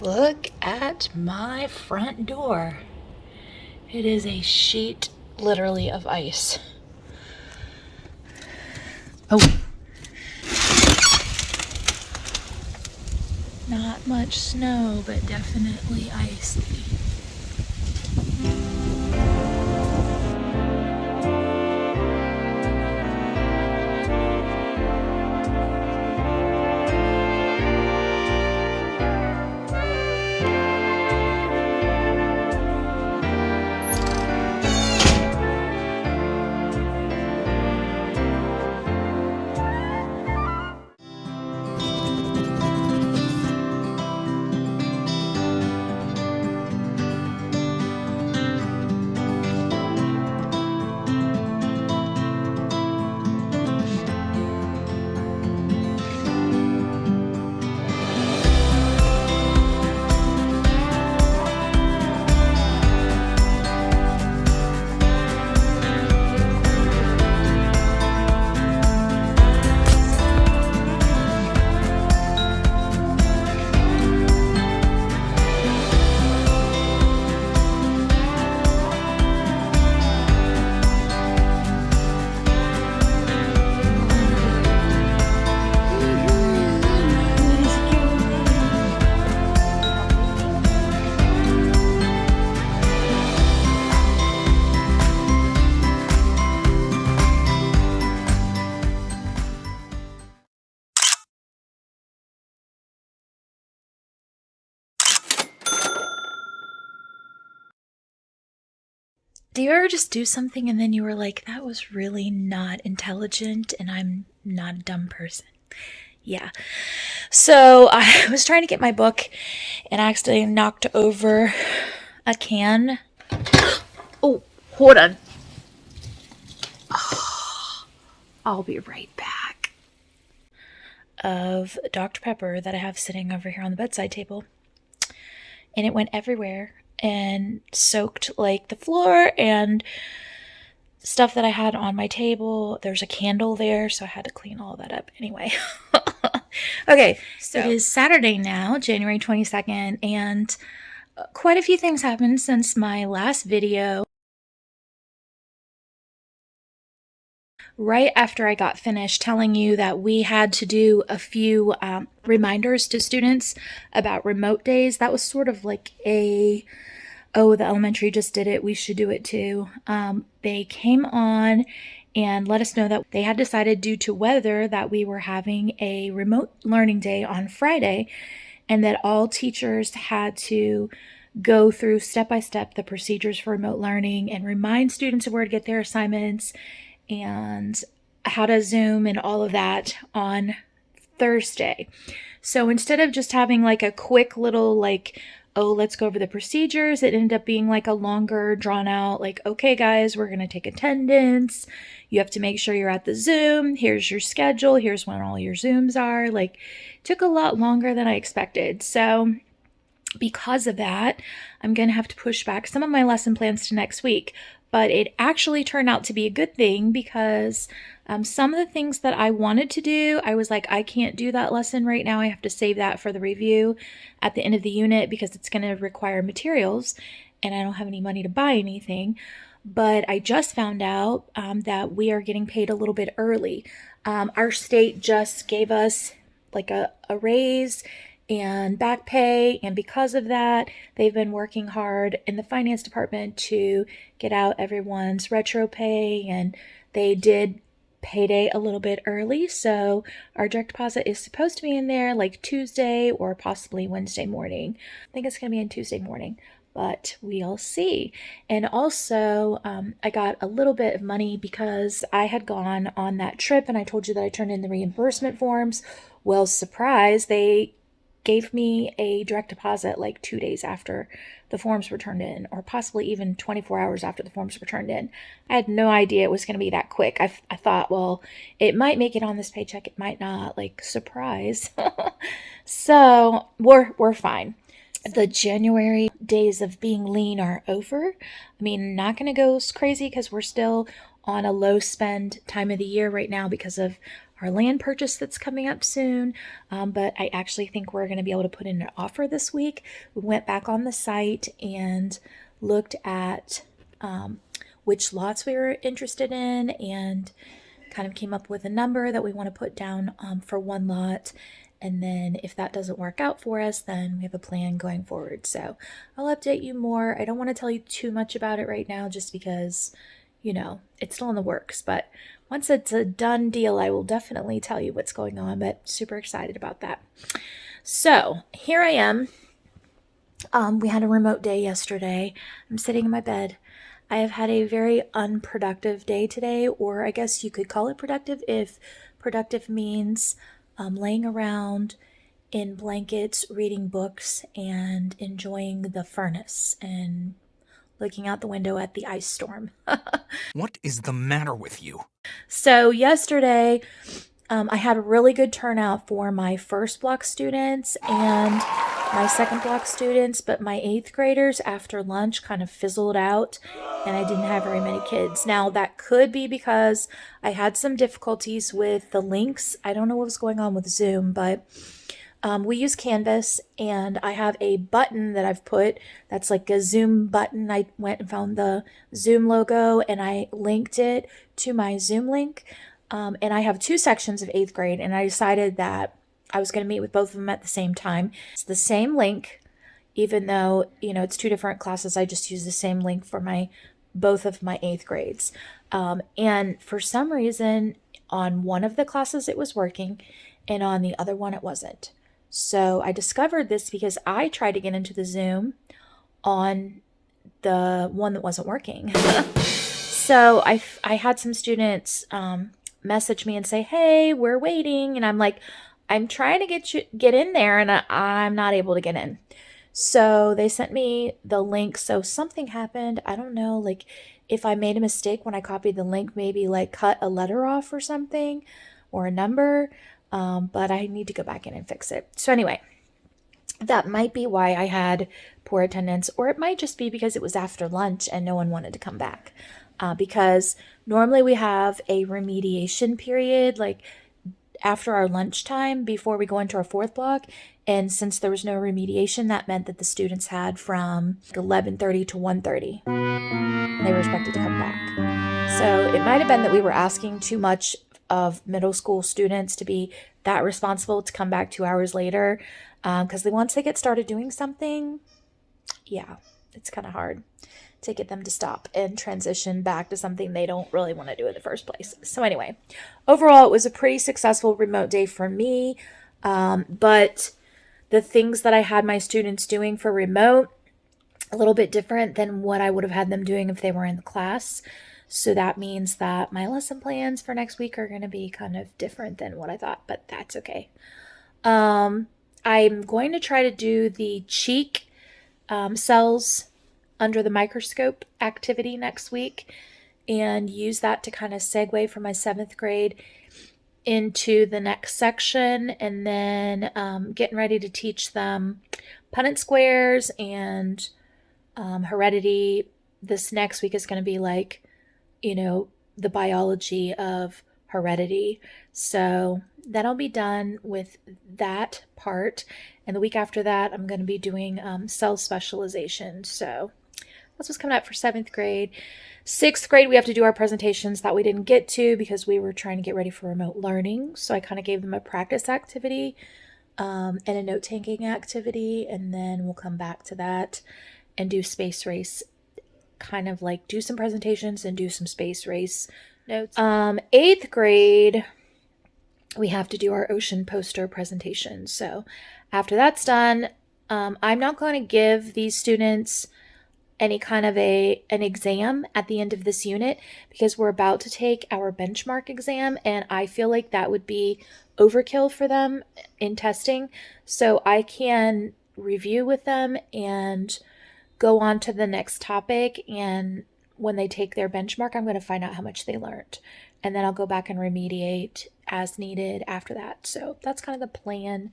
Look at my front door. It is a sheet, literally, of ice. Oh. Not much snow, but definitely icy. Do you ever just do something and then you were like, that was really not intelligent and I'm not a dumb person? Yeah. So I was trying to get my book and I accidentally knocked over a can. Oh, hold on. Oh, I'll be right back. Of Dr. Pepper that I have sitting over here on the bedside table. And it went everywhere and soaked like the floor and stuff that I had on my table. There's a candle there, so I had to clean all that up anyway. Okay, so it is Saturday now, January 22nd, and quite a few things happened since my last video. Right after I got finished telling you that we had to do a few reminders to students about remote days, that was sort of like a, oh, the elementary just did it, we should do it too. They came on and let us know that they had decided due to weather that we were having a remote learning day on Friday and that all teachers had to go through step by step the procedures for remote learning and remind students of where to get their assignments and how to Zoom and all of that on Thursday. So instead of just having like a quick little like, oh, let's go over the procedures, it ended up being like a longer drawn out, like, okay, guys, we're going to take attendance. You have to make sure you're at the Zoom. Here's your schedule. Here's when all your Zooms are. Like, it took a lot longer than I expected. So because of that, I'm going to have to push back some of my lesson plans to next week. But it actually turned out to be a good thing because some of the things that I wanted to do, I was like, I can't do that lesson right now. I have to save that for the review at the end of the unit because it's going to require materials and I don't have any money to buy anything. But I just found out that we are getting paid a little bit early. Our state just gave us like a raise and back pay, and because of that, they've been working hard in the finance department to get out everyone's retro pay, and they did payday a little bit early, so our direct deposit is supposed to be in there like Tuesday or possibly Wednesday morning. I think it's going to be in Tuesday morning, but we'll see. And also, I got a little bit of money because I had gone on that trip and I told you that I turned in the reimbursement forms. Well, surprise, they gave me a direct deposit like 2 days after the forms were turned in, or possibly even 24 hours after the forms were turned in. I had no idea it was going to be that quick. I thought, well, it might make it on this paycheck, it might not, like, surprise. So we're fine. The January days of being lean are over. I mean, not going to go crazy because we're still on a low spend time of the year right now because of our land purchase that's coming up soon. But I actually think we're going to be able to put in an offer this week. We went back on the site and looked at which lots we were interested in and kind of came up with a number that we want to put down for one lot. And then if that doesn't work out for us, then we have a plan going forward. So I'll update you more. I don't want to tell you too much about it right now just because, it's still in the works. But once it's a done deal, I will definitely tell you what's going on. But super excited about that. So here I am. We had a remote day yesterday. I'm sitting in my bed. I have had a very unproductive day today, or I guess you could call it productive if productive means laying around in blankets, reading books, and enjoying the furnace and looking out the window at the ice storm. What is the matter with you? So yesterday, I had a really good turnout for my first block students and my second block students, but my 8th graders after lunch kind of fizzled out and I didn't have very many kids. Now that could be because I had some difficulties with the links. I don't know what was going on with Zoom, but we use Canvas and I have a button that I've put that's like a Zoom button. I went and found the Zoom logo and I linked it to my Zoom link. And I have 2 sections of 8th grade and I decided that I was going to meet with both of them at the same time. It's the same link, even though, it's 2 different classes. I just use the same link for both of my 8th grades. And for some reason, on one of the classes it was working and on the other one it wasn't. So I discovered this because I tried to get into the Zoom on the one that wasn't working. So I had some students message me and say, hey, we're waiting. And I'm like, I'm trying to get in there and I'm not able to get in. So they sent me the link. So something happened. I don't know, like if I made a mistake when I copied the link, maybe like cut a letter off or something or a number. But I need to go back in and fix it. So anyway, that might be why I had poor attendance, or it might just be because it was after lunch and no one wanted to come back. Because normally we have a remediation period, like after our lunchtime before we go into our 4th block. And since there was no remediation, that meant that the students had from 11:30 to 1:30 and they were expected to come back. So it might have been that we were asking too much of middle school students to be that responsible to come back 2 hours later. Because once they get started doing something, yeah, it's kind of hard to get them to stop and transition back to something they don't really want to do in the first place. So anyway, overall, it was a pretty successful remote day for me. But the things that I had my students doing for remote, a little bit different than what I would have had them doing if they were in the class. So that means that my lesson plans for next week are going to be kind of different than what I thought, but that's okay. I'm going to try to do the cheek cells under the microscope activity next week and use that to kind of segue from my 7th grade into the next section, and then getting ready to teach them Punnett squares and heredity. This next week is going to be like, the biology of heredity. So that'll be done with that part. And the week after that, I'm going to be doing cell specialization. So that's what's coming up for 7th grade. 6th grade, we have to do our presentations that we didn't get to because we were trying to get ready for remote learning. So I kind of gave them a practice activity and a note-taking activity. And then we'll come back to that and do space race, kind of like do some presentations and do some space race notes. 8th grade, we have to do our ocean poster presentation. So after that's done, I'm not going to give these students any kind of an exam at the end of this unit because we're about to take our benchmark exam and I feel like that would be overkill for them in testing. So I can review with them and go on to the next topic, and when they take their benchmark, I'm going to find out how much they learned, and then I'll go back and remediate as needed after that. So that's kind of the plan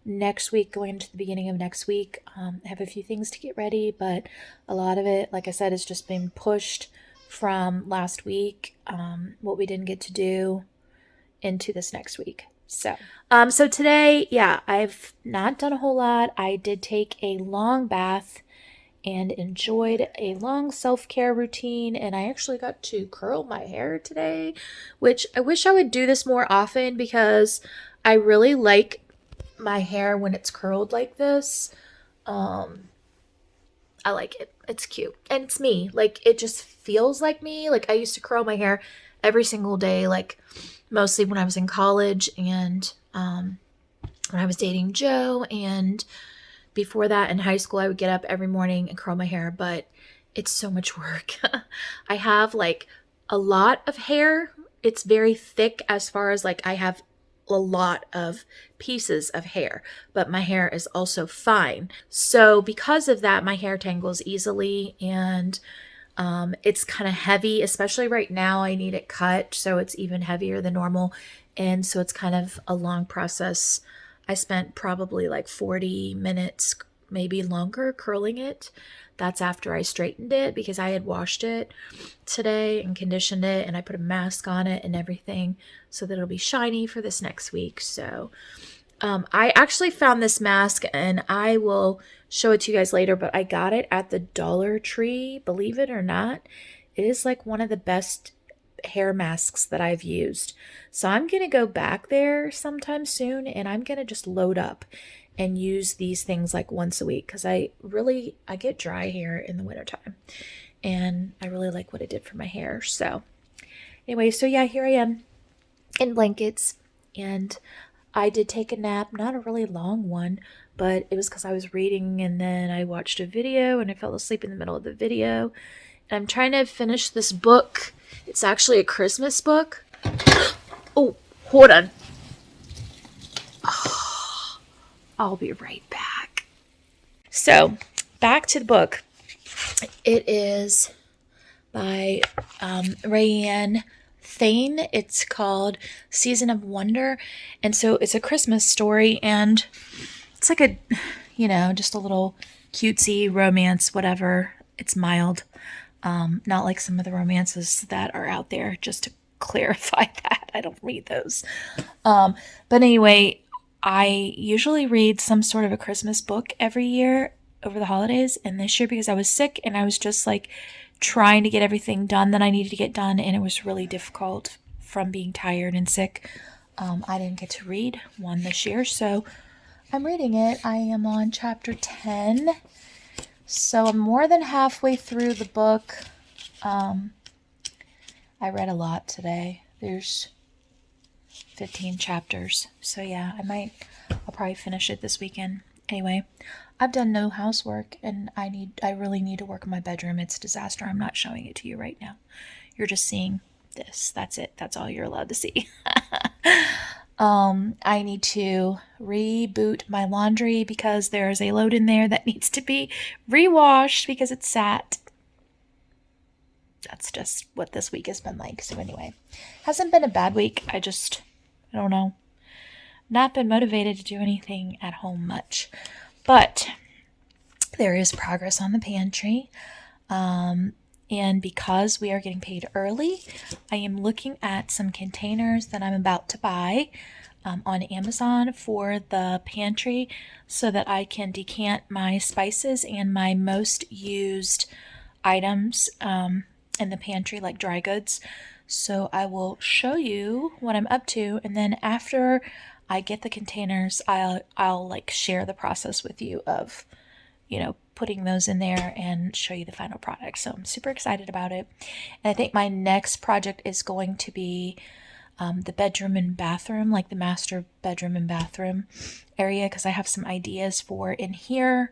next week, going into the beginning of next week. I have a few things to get ready, but a lot of it, like I said, has just been pushed from last week, what we didn't get to do into this next week. So today, yeah, I've not done a whole lot. I did take a long bath and enjoyed a long self-care routine, and I actually got to curl my hair today, which I wish I would do this more often because I really like my hair when it's curled like this. I like it. It's cute. And it's me. Like, it just feels like me. Like, I used to curl my hair every single day, like, mostly when I was in college and when I was dating Joe. And before that, in high school, I would get up every morning and curl my hair. But it's so much work. I have, like, a lot of hair. It's very thick as far as, like, I have a lot of pieces of hair, but my hair is also fine. So because of that, my hair tangles easily, and it's kind of heavy, especially right now. I need it cut, so it's even heavier than normal. And so it's kind of a long process. I spent probably like 40 minutes, maybe longer, curling it. That's after I straightened it because I had washed it today and conditioned it, and I put a mask on it and everything so that it'll be shiny for this next week. So I actually found this mask, and I will show it to you guys later, but I got it at the Dollar Tree, believe it or not. It is like one of the best hair masks that I've used. So I'm going to go back there sometime soon, and I'm going to just load up and use these things like once a week because I get dry hair in the wintertime, and I really like what it did for my hair. So anyway, so yeah, here I am in blankets, and I did take a nap, not a really long one, but it was because I was reading, and then I watched a video and I fell asleep in the middle of the video. And I'm trying to finish this book. It's actually a Christmas book. Oh, hold on. Oh, I'll be right back. So, back to the book. It is by Rayanne Thane. It's called Season of Wonder. And so it's a Christmas story, and it's like a, just a little cutesy romance, whatever. It's mild. Not like some of the romances that are out there, just to clarify that. I don't read those. But anyway, I usually read some sort of a Christmas book every year over the holidays. And this year, because I was sick and I was just like trying to get everything done that I needed to get done, and it was really difficult from being tired and sick, I didn't get to read one this year. So I'm reading it. I am on chapter 10. So I'm more than halfway through the book. I read a lot today. There's 15 chapters. So yeah, I'll probably finish it this weekend. Anyway, I've done no housework, and I really need to work in my bedroom. It's a disaster. I'm not showing it to you right now. You're just seeing this. That's it. That's all you're allowed to see. I need to reboot my laundry because there is a load in there that needs to be rewashed because it's sat. That's just what this week has been like. So anyway, hasn't been a bad week. I don't know. Not been motivated to do anything at home much. But there is progress on the pantry. And because we are getting paid early, I am looking at some containers that I'm about to buy on Amazon for the pantry so that I can decant my spices and my most used items in the pantry, like dry goods. So I will show you what I'm up to, and then after I get the containers, I'll like share the process with you of putting those in there and show you the final product. So I'm super excited about it. And I think my next project is going to be the bedroom and bathroom, like the master bedroom and bathroom area, because I have some ideas for in here,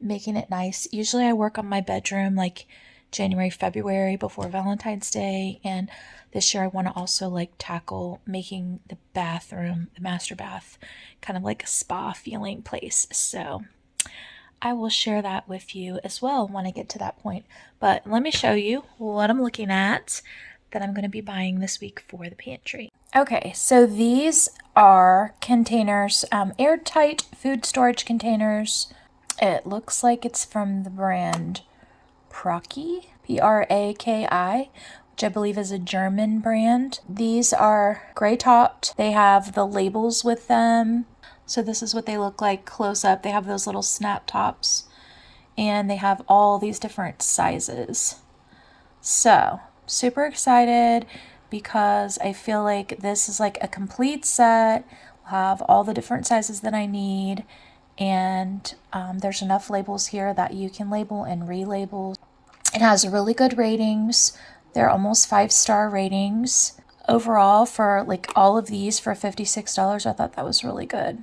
making it nice. Usually I work on my bedroom like January, February before Valentine's Day. And this year I want to also like tackle making the bathroom, the master bath, kind of like a spa feeling place. So I will share that with you as well when I get to that point. But let me show you what I'm looking at that I'm going to be buying this week for the pantry. Okay, so these are containers, airtight food storage containers. It looks like it's from the brand Praki, Praki, which I believe is a German brand. These are gray topped. They have the labels with them. So this is what they look like close up. They have those little snap tops and they have all these different sizes. So super excited because I feel like this is like a complete set. We'll have all the different sizes that I need. And there's enough labels here that you can label and relabel. It has really good ratings. They're almost 5-star ratings. Overall, for like all of these for $56, I thought that was really good.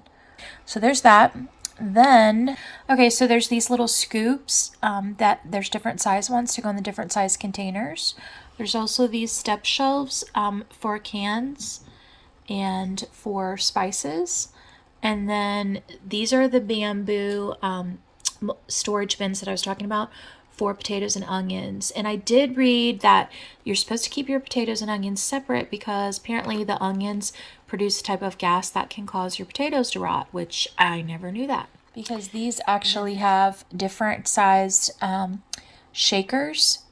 So there's that. Then, okay, so there's these little scoops that there's different size ones to go in the different size containers. There's also these step shelves for cans and for spices. And then these are the bamboo storage bins that I was talking about for potatoes and onions. And I did read that you're supposed to keep your potatoes and onions separate because apparently the onions produce a type of gas that can cause your potatoes to rot, which I never knew that. Because these actually have different sized shakers.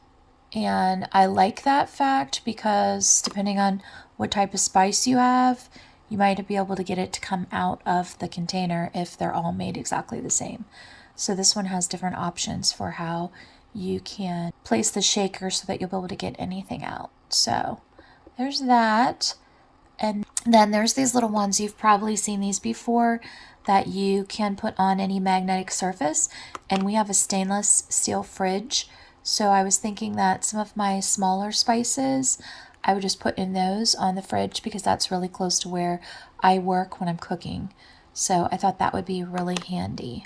And I like that fact because depending on what type of spice you have, you might be able to get it to come out of the container if they're all made exactly the same. So this one has different options for how you can place the shaker so that you'll be able to get anything out. So there's that. And then there's these little ones. You've probably seen these before that you can put on any magnetic surface. And we have a stainless steel fridge. So I was thinking that some of my smaller spices, I would just put in those on the fridge because that's really close to where I work when I'm cooking. So I thought that would be really handy.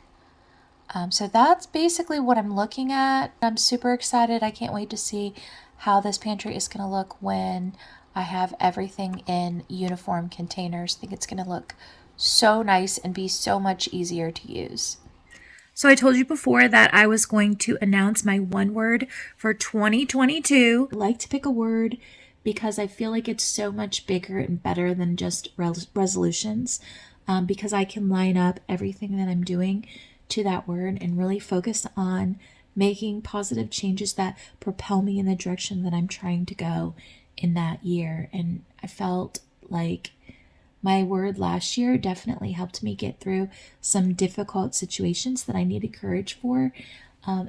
So that's basically what I'm looking at. I'm super excited. I can't wait to see how this pantry is going to look when I have everything in uniform containers. I think it's going to look so nice and be so much easier to use. So I told you before that I was going to announce my one word for 2022. I like to pick a word because I feel like it's so much bigger and better than just resolutions because I can line up everything that I'm doing to that word and really focus on making positive changes that propel me in the direction that I'm trying to go in that year. And I felt like my word last year definitely helped me get through some difficult situations that I needed courage for,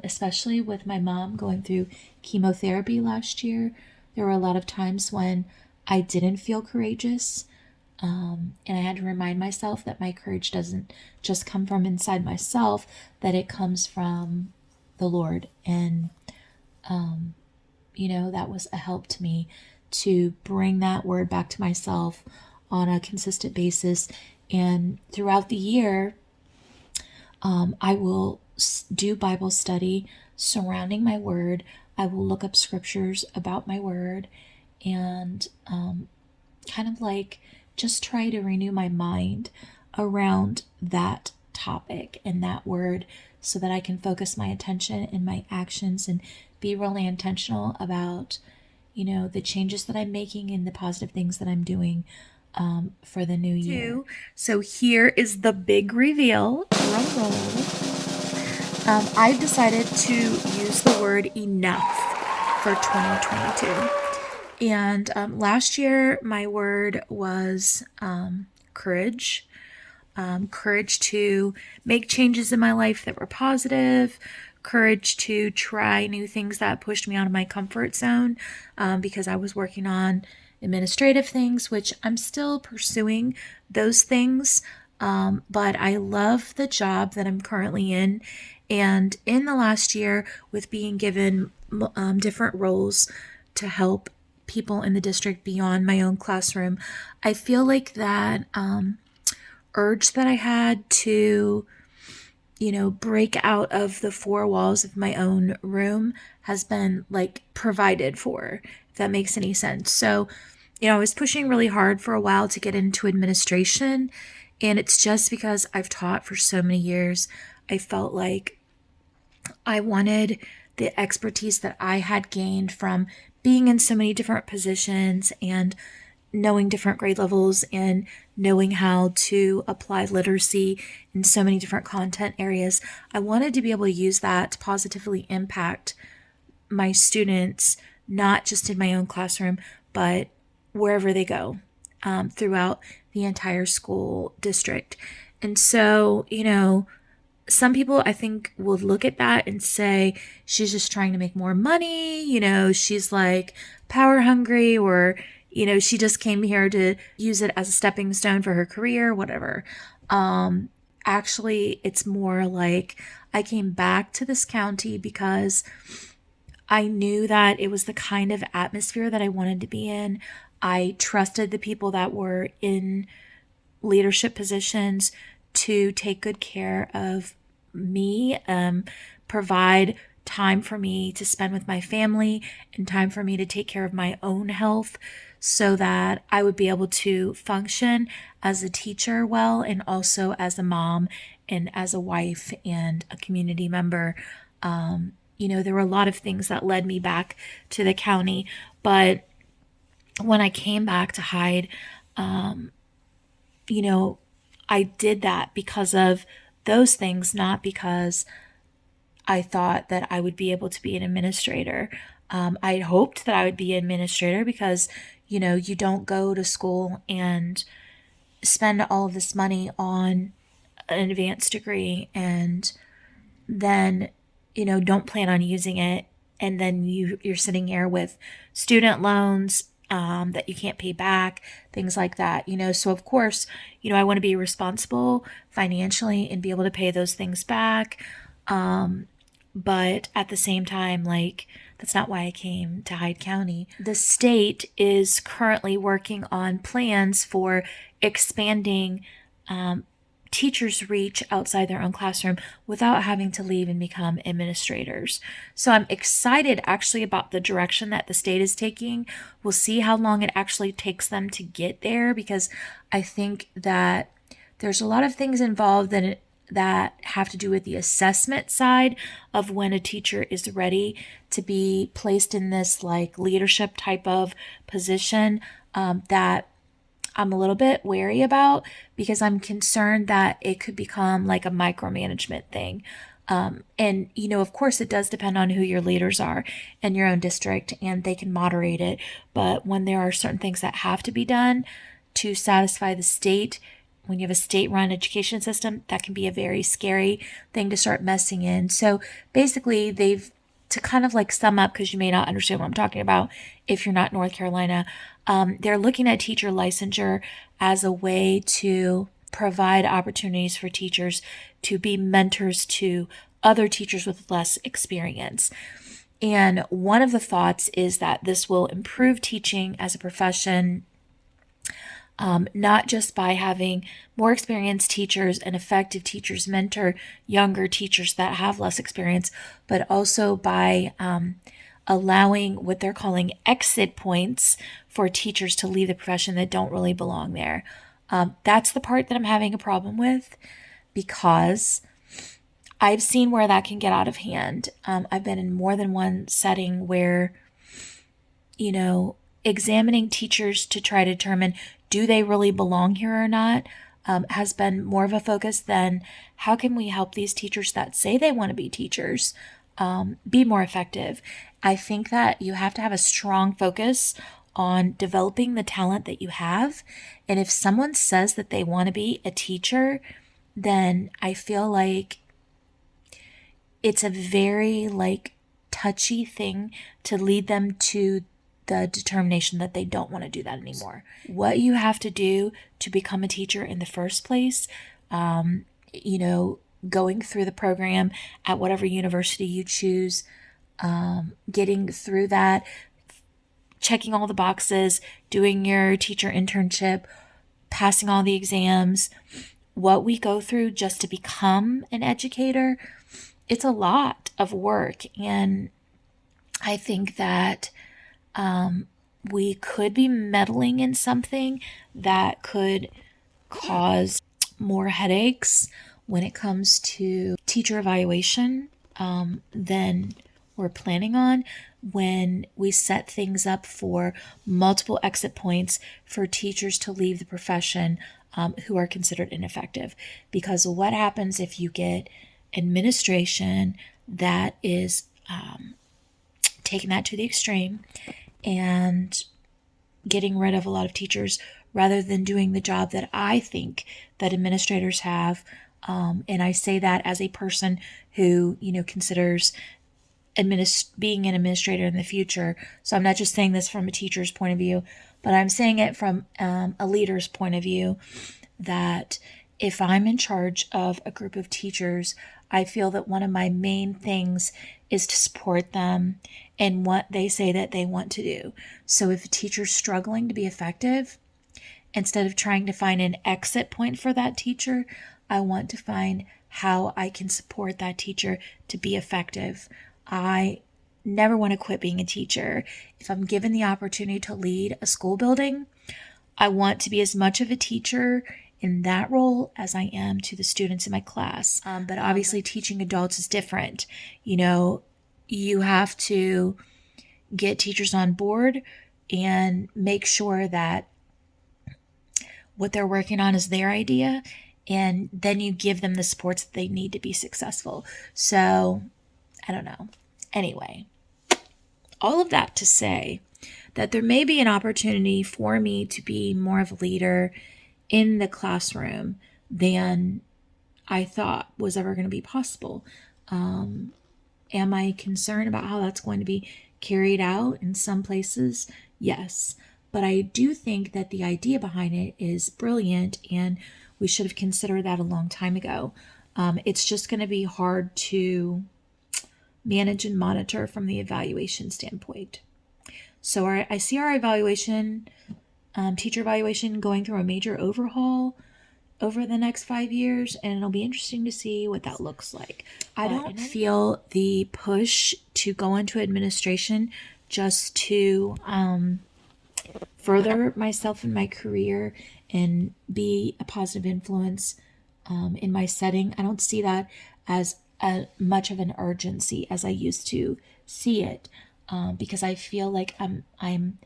especially with my mom going through chemotherapy last year. There were a lot of times when I didn't feel courageous. And I had to remind myself that my courage doesn't just come from inside myself, that it comes from the Lord. And, that was a help to me to bring that word back to myself on a consistent basis. And throughout the year, I will do Bible study surrounding my word. I will look up scriptures about my word and kind of like just try to renew my mind around that topic and that word so that I can focus my attention and my actions and be really intentional about, the changes that I'm making and the positive things that I'm doing for the new year. So here is the big reveal. Drum roll. I've decided to use the word enough for 2022. And last year, my word was courage. Courage to make changes in my life that were positive. Courage to try new things that pushed me out of my comfort zone because I was working on administrative things, which I'm still pursuing those things. But I love the job that I'm currently in. And in the last year, with being given different roles to help people in the district beyond my own classroom, I feel like that urge that I had to, break out of the four walls of my own room has been like provided for, if that makes any sense. So, I was pushing really hard for a while to get into administration, and it's just because I've taught for so many years. I felt like I wanted the expertise that I had gained from being in so many different positions and knowing different grade levels and knowing how to apply literacy in so many different content areas. I wanted to be able to use that to positively impact my students not just in my own classroom, but wherever they go throughout the entire school district. And so, some people I think will look at that and say she's just trying to make more money, she's like power hungry, or she just came here to use it as a stepping stone for her career, whatever. Actually, it's more like I came back to this county because I knew that it was the kind of atmosphere that I wanted to be in. I trusted the people that were in leadership positions to take good care of me, provide time for me to spend with my family and time for me to take care of my own health so that I would be able to function as a teacher well, and also as a mom and as a wife and a community member. There were a lot of things that led me back to the county, but when I came back to Hyde, you know, I did that because of those things, not because I thought that I would be able to be an administrator. I hoped that I would be an administrator because, you don't go to school and spend all of this money on an advanced degree and then, don't plan on using it. And then you're sitting here with student loans that you can't pay back, things like that, So, of course, I want to be responsible financially and be able to pay those things back. But at the same time, like, that's not why I came to Hyde County. The state is currently working on plans for expanding teachers' reach outside their own classroom without having to leave and become administrators. So I'm excited actually about the direction that the state is taking. We'll see how long it actually takes them to get there, because I think that there's a lot of things involved that have to do with the assessment side of when a teacher is ready to be placed in this like leadership type of position, that I'm a little bit wary about, because I'm concerned that it could become like a micromanagement thing. And, of course, it does depend on who your leaders are in your own district, and they can moderate it. But when there are certain things that have to be done to satisfy the state, when you have a state-run education system, that can be a very scary thing to start messing in. So basically, to kind of like sum up, because you may not understand what I'm talking about if you're not North Carolina, they're looking at teacher licensure as a way to provide opportunities for teachers to be mentors to other teachers with less experience. And one of the thoughts is that this will improve teaching as a profession, not just by having more experienced teachers and effective teachers mentor younger teachers that have less experience, but also by allowing what they're calling exit points for teachers to leave the profession that don't really belong there. That's the part that I'm having a problem with, because I've seen where that can get out of hand. I've been in more than one setting where, examining teachers to try to determine do they really belong here or not, has been more of a focus than how can we help these teachers that say they want to be teachers be more effective. I think that you have to have a strong focus on developing the talent that you have. And if someone says that they want to be a teacher, then I feel like it's a very touchy thing to lead them to the determination that they don't want to do that anymore. What you have to do to become a teacher in the first place, going through the program at whatever university you choose, getting through that, checking all the boxes, doing your teacher internship, passing all the exams, what we go through just to become an educator, it's a lot of work. And I think that we could be meddling in something that could cause more headaches when it comes to teacher evaluation than we're planning on, when we set things up for multiple exit points for teachers to leave the profession who are considered ineffective. Because what happens if you get administration that is taking that to the extreme and getting rid of a lot of teachers rather than doing the job that I think that administrators have. And I say that as a person who, considers being an administrator in the future. So I'm not just saying this from a teacher's point of view, but I'm saying it from a leader's point of view, that if I'm in charge of a group of teachers, I feel that one of my main things is to support them in what they say that they want to do. So if a teacher's struggling to be effective, instead of trying to find an exit point for that teacher, I want to find how I can support that teacher to be effective. I never want to quit being a teacher. If I'm given the opportunity to lead a school building, I want to be as much of a teacher in that role as I am to the students in my class. But obviously, teaching adults is different. You have to get teachers on board and make sure that what they're working on is their idea, and then you give them the supports that they need to be successful. So, I don't know. Anyway, all of that to say that there may be an opportunity for me to be more of a leader in the classroom than I thought was ever going to be possible. Am I concerned about how that's going to be carried out in some places? Yes. But I do think that the idea behind it is brilliant, and we should have considered that a long time ago. It's just going to be hard to manage and monitor from the evaluation standpoint. So I see our evaluation, teacher evaluation, going through a major overhaul over the next 5 years, and it'll be interesting to see what that looks like. I don't feel the push to go into administration just to further myself in my career and be a positive influence in my setting. I don't see that as much of an urgency as I used to see it, because I feel like I am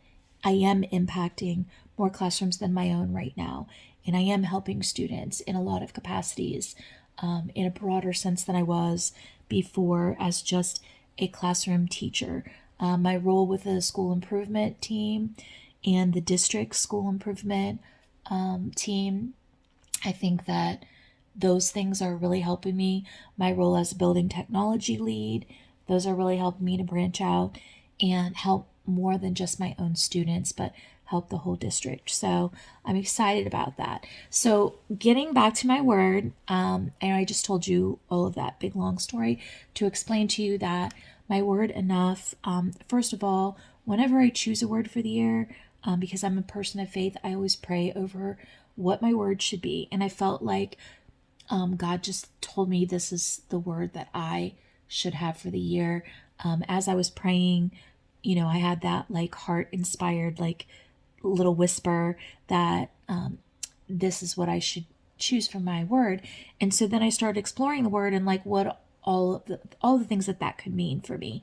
impacting more classrooms than my own right now. And I am helping students in a lot of capacities, in a broader sense than I was before as just a classroom teacher. My role with the school improvement team and the district school improvement team, I think that those things are really helping me. My role as a building technology lead, those are really helping me to branch out and help more than just my own students, but help the whole district. So I'm excited about that. So getting back to my word, and I just told you all of that big long story to explain to you that my word enough. First of all, whenever I choose a word for the year, because I'm a person of faith, I always pray over what my word should be. And I felt like God just told me this is the word that I should have for the year. As I was praying, I had that like heart inspired, like little whisper that this is what I should choose for my word. And so then I started exploring the word and like what all the things that could mean for me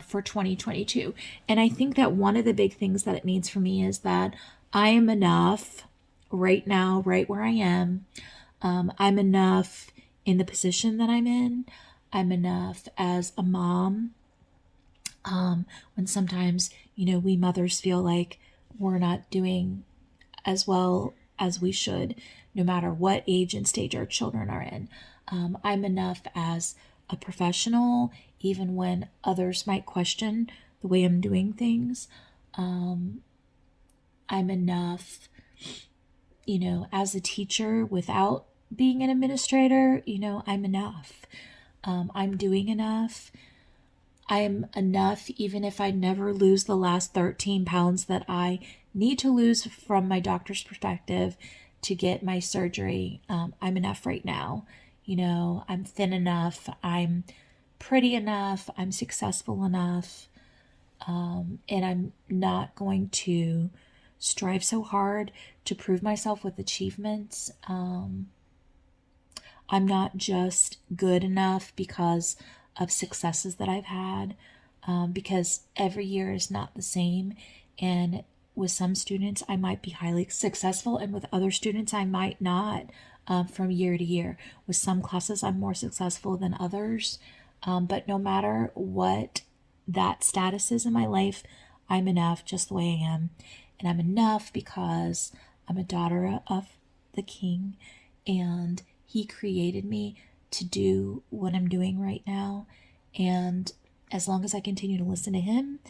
for 2022. And I think that one of the big things that it means for me is that I am enough right now, right where I am. I'm enough in the position that I'm in. I'm enough as a mom. When sometimes, we mothers feel like we're not doing as well as we should, no matter what age and stage our children are in. I'm enough as a professional, even when others might question the way I'm doing things. I'm enough, as a teacher without being an administrator, I'm enough. I'm doing enough. I'm enough even if I never lose the last 13 pounds that I need to lose from my doctor's perspective to get my surgery. I'm enough right now. I'm thin enough. I'm pretty enough. I'm successful enough. And I'm not going to strive so hard to prove myself with achievements. I'm not just good enough because of successes that I've had, because every year is not the same. And with some students, I might be highly successful, and with other students, I might not, from year to year. With some classes, I'm more successful than others. But no matter what that status is in my life. I'm enough just the way I am. And I'm enough because I'm a daughter of the King, and He created me to do what I'm doing right now. And as long as I continue to listen to Him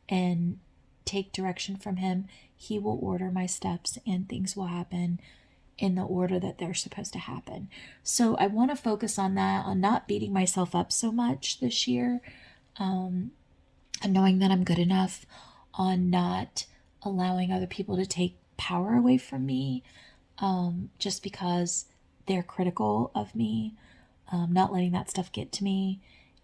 and take direction from Him, He will order my steps and things will happen in the order that they're supposed to happen. So I want to focus on that, on not beating myself up so much this year, and knowing that I'm good enough, on not allowing other people to take power away from me, just because they're critical of me, not letting that stuff get to me,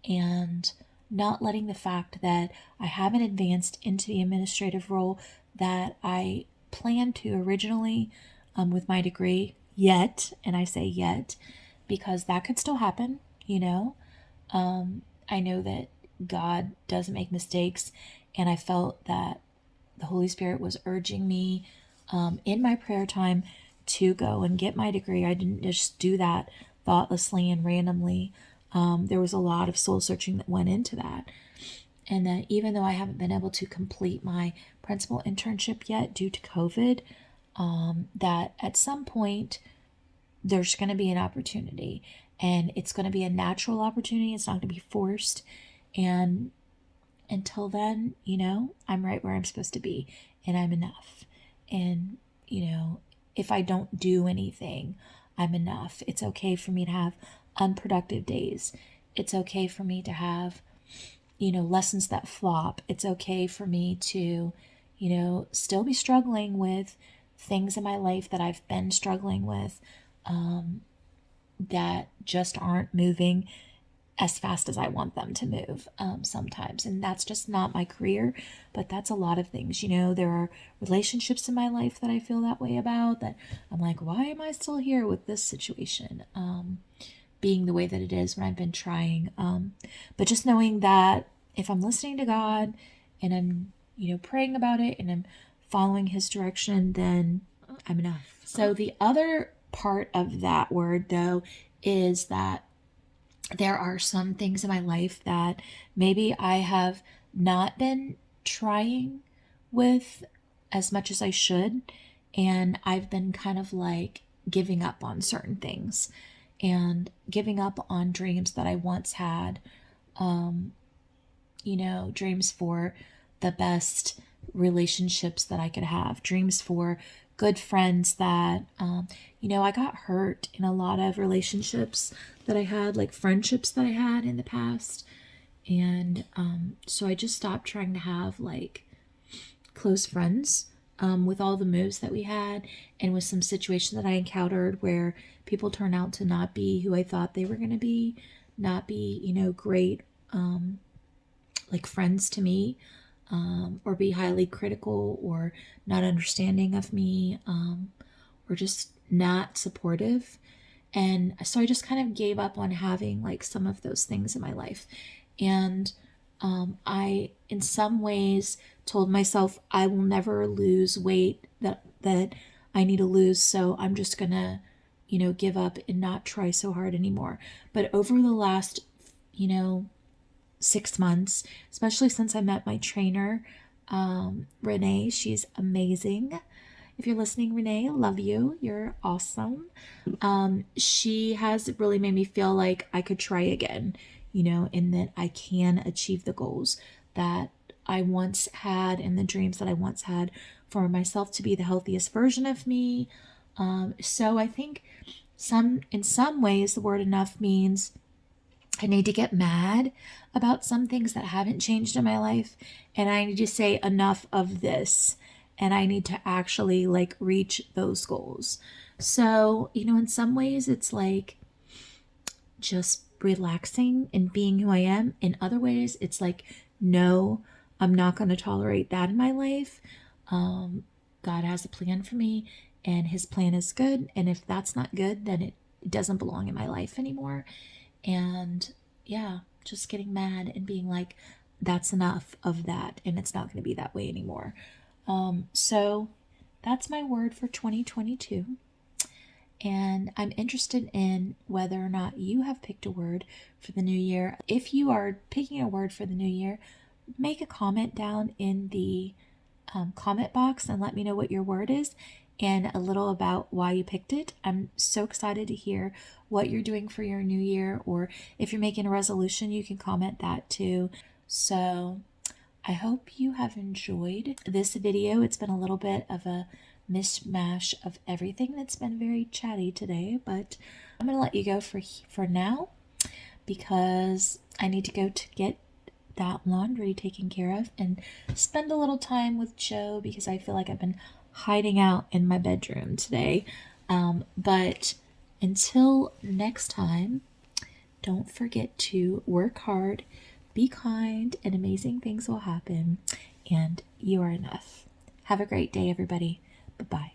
and not letting the fact that I haven't advanced into the administrative role that I planned to originally, with my degree yet. And I say yet because that could still happen, you know. I know that God doesn't make mistakes, and I felt that the Holy Spirit was urging me, in my prayer time, to go and get my degree. I didn't just do that thoughtlessly and randomly. There was a lot of soul searching that went into that. And that even though I haven't been able to complete my principal internship yet due to COVID, that at some point there's going to be an opportunity, and it's going to be a natural opportunity. It's not going to be forced. And until then, I'm right where I'm supposed to be, and I'm enough. And, if I don't do anything, I'm enough. It's okay for me to have unproductive days. It's okay for me to have, lessons that flop. It's okay for me to, still be struggling with things in my life that I've been struggling with, that just aren't moving as fast as I want them to move, sometimes. And that's just not my career, but that's a lot of things. There are relationships in my life that I feel that way about, that I'm like, why am I still here with this situation, being the way that it is when I've been trying. But just knowing that if I'm listening to God and I'm, praying about it and I'm following His direction, then I'm enough. So the other part of that word, though, is that there are some things in my life that maybe I have not been trying with as much as I should. And I've been kind of like giving up on certain things and giving up on dreams that I once had. Dreams for the best relationships that I could have, dreams for good friends that, I got hurt in a lot of relationships that I had, like friendships that I had in the past. And so I just stopped trying to have like close friends, with all the moves that we had, and with some situations that I encountered where people turn out to not be who I thought they were going to be, not be, great, like friends to me, or be highly critical or not understanding of me, or just not supportive. And so I just kind of gave up on having like some of those things in my life. And I, in some ways, told myself I will never lose weight that I need to lose. So I'm just gonna, give up and not try so hard anymore. But over the last, 6 months, especially since I met my trainer, Renee, she's amazing. If you're listening, Renee, I love you. You're awesome. She has really made me feel like I could try again, and that I can achieve the goals that I once had and the dreams that I once had for myself to be the healthiest version of me. So I think in some ways, the word enough means I need to get mad about some things that haven't changed in my life, and I need to say enough of this, and I need to actually like reach those goals. So, in some ways it's like just relaxing and being who I am. In other ways, it's like, no, I'm not going to tolerate that in my life. God has a plan for me, and His plan is good. And if that's not good, then it doesn't belong in my life anymore. And yeah, just getting mad and being like, that's enough of that, and it's not going to be that way anymore. So that's my word for 2022. And I'm interested in whether or not you have picked a word for the new year. If you are picking a word for the new year, make a comment down in the comment box and let me know what your word is and a little about why you picked it. I'm so excited to hear what you're doing for your new year, or if you're making a resolution, you can comment that too. So I hope you have enjoyed this video. It's been a little bit of a mishmash of everything that's been very chatty today, but I'm going to let you go for now because I need to go to get that laundry taken care of and spend a little time with Joe because I feel like I've been hiding out in my bedroom today. But until next time, don't forget to work hard, be kind, and amazing things will happen. And you are enough. Have a great day, everybody. Bye bye.